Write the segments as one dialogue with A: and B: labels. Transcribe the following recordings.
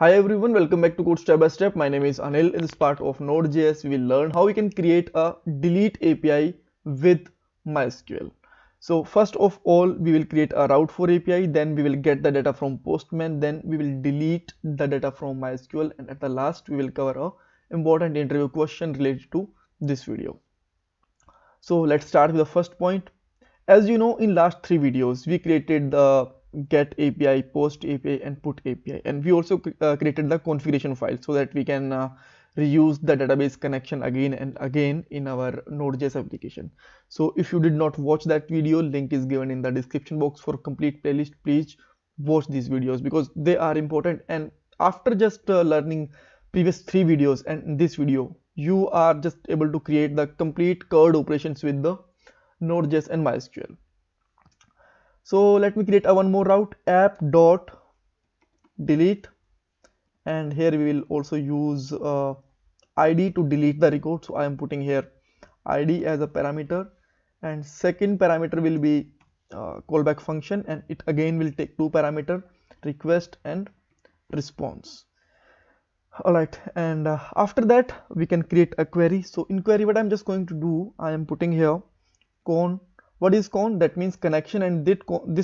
A: Hi everyone, welcome back to Code Step by Step. My name is Anil. In this part of Node.js, we will learn how we can create a delete API with MySQL. So first of all, we will create a route for API, then we will get the data from Postman, then we will delete the data from MySQL, and at the last, we will cover a important interview question related to this video. So let's start with the first point. As you know, in last three videos, we created the get API, post API, and put API, and we also created the configuration file so that we can reuse the database connection again and again in our Node.js application. So if you did not watch that video, link is given in the description box for complete playlist. Please watch these videos because they are important. And after just learning previous three videos and this video, you are just able to create the complete CRUD operations with the Node.js and MySQL. So let me create a one more route, app dot delete, and here we will also use id to delete the record. So I am putting here id as a parameter, and second parameter will be callback function, and it again will take two parameter, request and response. All right, and after that we can create a query. So in query, what I'm just going to do, I am putting here con. What is con? That means connection, and this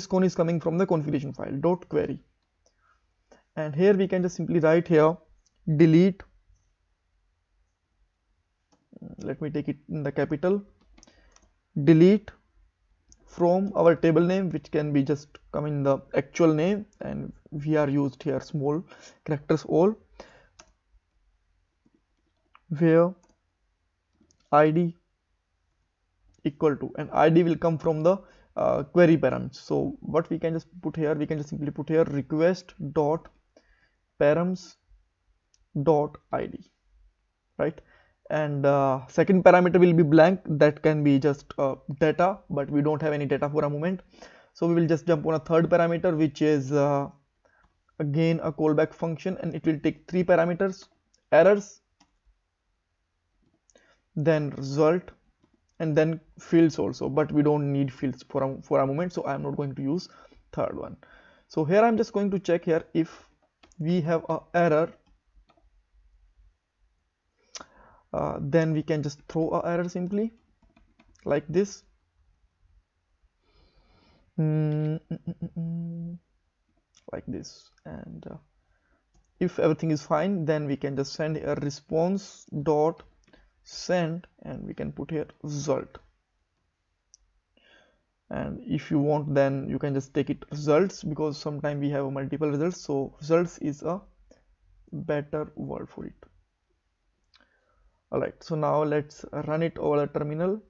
A: con is coming from the configuration file dot query. And here we can just simply write here delete. Let me take it in the capital. Delete from our table name, which can be just come in the actual name, and we are used here small characters all, where id equal to, and id will come from the query params. So what we can just put here, we can just simply put here request dot params dot id, right? And second parameter will be blank, that can be just data, but we don't have any data for a moment. So we will just jump on a third parameter, which is again a callback function, and it will take three parameters, errors, then result, and then fields also, but we don't need fields for a moment, so I'm not going to use third one. So here I'm just going to check here if we have a error, then we can just throw a error simply like this. Like this, and if everything is fine, then we can just send a response dot send, and we can put here result. And if you want, then you can just take it results, because sometimes we have multiple results, so results is a better word for it. All right, so now let's run it over the terminal,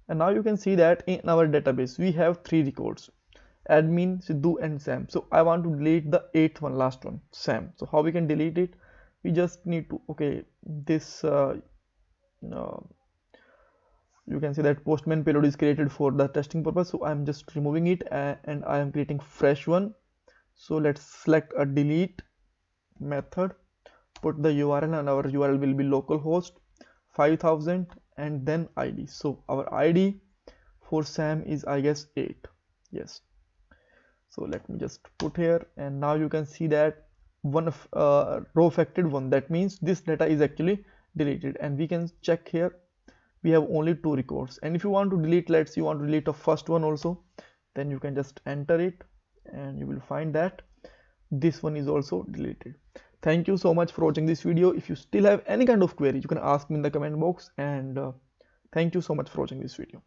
A: and now you can see that in our database we have three records, admin, Sidhu and Sam. So I want to delete the eighth one, last one, Sam. So how we can delete it? We just need to, okay, this you can see that Postman payload is created for the testing purpose, so I'm just removing it, and I am creating fresh one. So let's select a delete method, put the URL, and our URL will be localhost 5000 and then id. So our id for Sam is, I guess, 8. Yes. So let me just put here, and now you can see that one of row affected one, that means this data is actually deleted. And we can check here, we have only two records, and if you want to delete, let's say you want to delete the first one also, then you can just enter it, and you will find that this one is also deleted. Thank you so much for watching this video. If you still have any kind of query, you can ask me in the comment box, and thank you so much for watching this video.